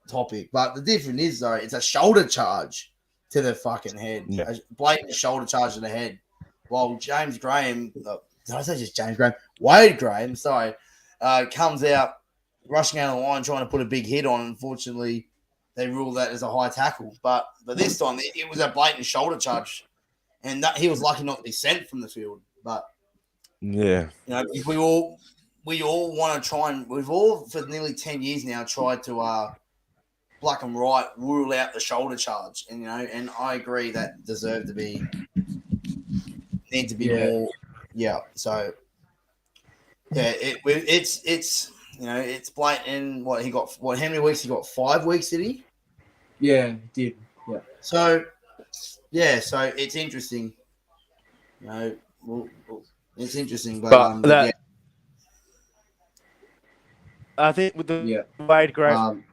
topic. But the difference is though, it's a shoulder charge to the fucking head, a blatant shoulder charge to the head. While James Graham, did I say just James Graham? Wade Graham, sorry, comes out rushing out of the line trying to put a big hit on. Unfortunately, they ruled that as a high tackle. But this time, it was a blatant shoulder charge. And he was lucky not to be sent from the field. But, if we all want to try and – we've all, for nearly 10 years now, tried to black and white rule out the shoulder charge. And, and I agree that deserved to be – need to be more – yeah. So, yeah, it's it's blatant. What he got? How many weeks he got? 5 weeks, did he? Yeah, he did. Yeah. So it's interesting. It's interesting, but I think with the Wade Graham,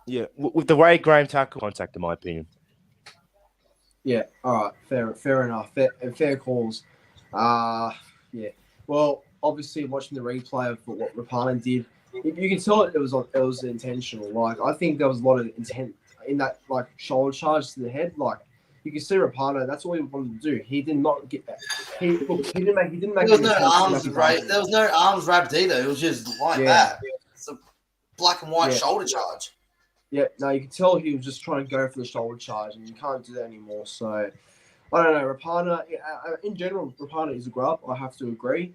with the Wade Graham tackle contact, in my opinion. Yeah. All right. Fair enough. Fair calls. Well, obviously, watching the replay of what Rapana did, you can tell it was intentional. Like I think there was a lot of intent in that, like shoulder charge to the head. Like you can see Rapana, that's all he wanted to do. He did not get that. He didn't make. There was no arms wrapped. There was no arms wrapped either. It was just like that. It's a black and white shoulder charge. Yeah, no, you can tell he was just trying to go for the shoulder charge, and you can't do that anymore. So I don't know. Rapana, in general, Rapana is a grub. I have to agree.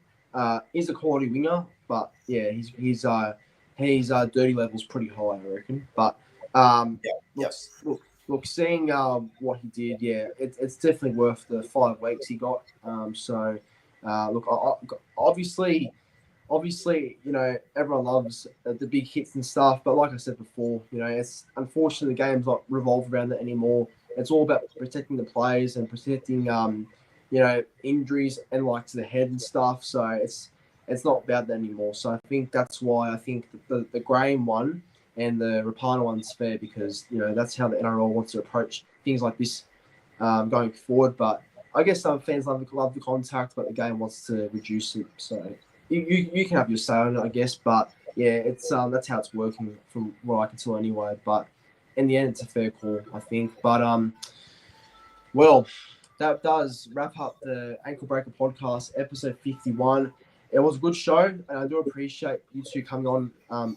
He's a quality winger, but yeah, his dirty level's pretty high, I reckon. But look, seeing what he did, it's definitely worth the 5 weeks he got. Obviously, everyone loves the big hits and stuff, but like I said before, it's unfortunately the game's not revolved around that anymore. It's all about protecting the players and protecting injuries and like to the head and stuff. So it's not about that anymore. So I think that's why I think the Graham one and the Rapana one's fair, because that's how the NRL wants to approach things like this going forward. But I guess some fans love the contact, but the game wants to reduce it. So you can have your say on it, I guess. But yeah, it's that's how it's working from what I can tell anyway. But in the end, it's a fair call, I think. But well, that does wrap up the Ankle Breaker podcast, episode 51. It was a good show, and I do appreciate you two coming on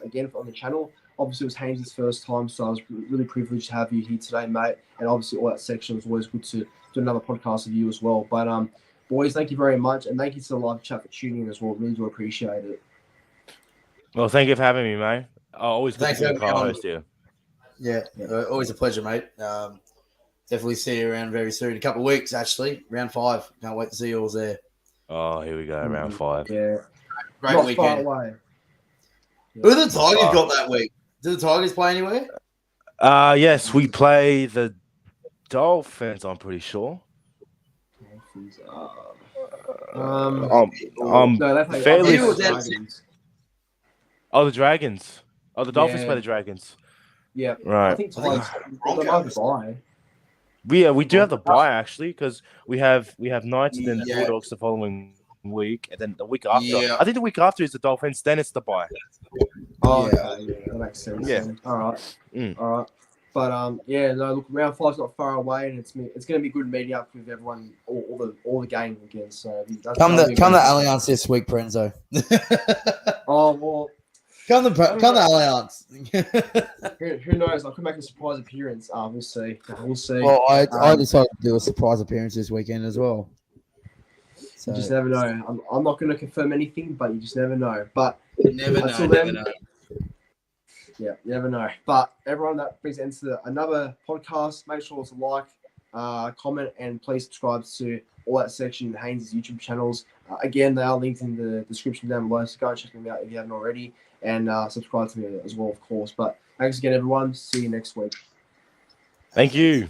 again on the channel. Obviously, it was Haynes' first time, so I was really privileged to have you here today, mate. And obviously, all that section was always good to do another podcast with you as well. But boys, thank you very much, and thank you to the live chat for tuning in as well. Really do appreciate it. Well, thank you for having me, mate. Always good to be a co-host here. Yeah, always a pleasure, mate. Definitely see you around very soon. A couple of weeks, actually. Round 5. Can't wait to see you all there. Oh, here we go. Round 5. Yeah. Great Not weekend. far away. Who the Tigers got that week? Do the Tigers play anywhere? Yes, we play the Dolphins, I'm pretty sure. Dolphins? No, they play fairly. the Dragons. Oh, the Dragons. Oh, the Dolphins Yeah. play the Dragons. Yeah, Right. I think Tigers. They might be bye. We do have the bye actually because we have Knights and then Yeah. Bulldogs the following week, and then the week after. Yeah. I think the week after is the Dolphins. Then it's the bye. Oh, Yeah. okay, yeah, that makes sense. Yeah. Then. All right, Mm. all right. But yeah, no. Look, round 5's not far away, and it's going to be good meeting up with everyone, all the game again. So Come the Allianz this week, Prenzo. Oh well. Come the Allianz. Who knows? I could make a surprise appearance. We'll see. We'll see. Well, I decided to do a surprise appearance this weekend as well. So. You just never know. I'm not going to confirm anything, but you just never know. But Never know. Yeah, you never know. But everyone, that brings end to another podcast. Make sure to like, comment, and please subscribe to all that section in Haynes' YouTube channels. Again, they are linked in the description down below, so go and check them out if you haven't already. And subscribe to me as well, of course. But thanks again, everyone. See you next week. Thank you.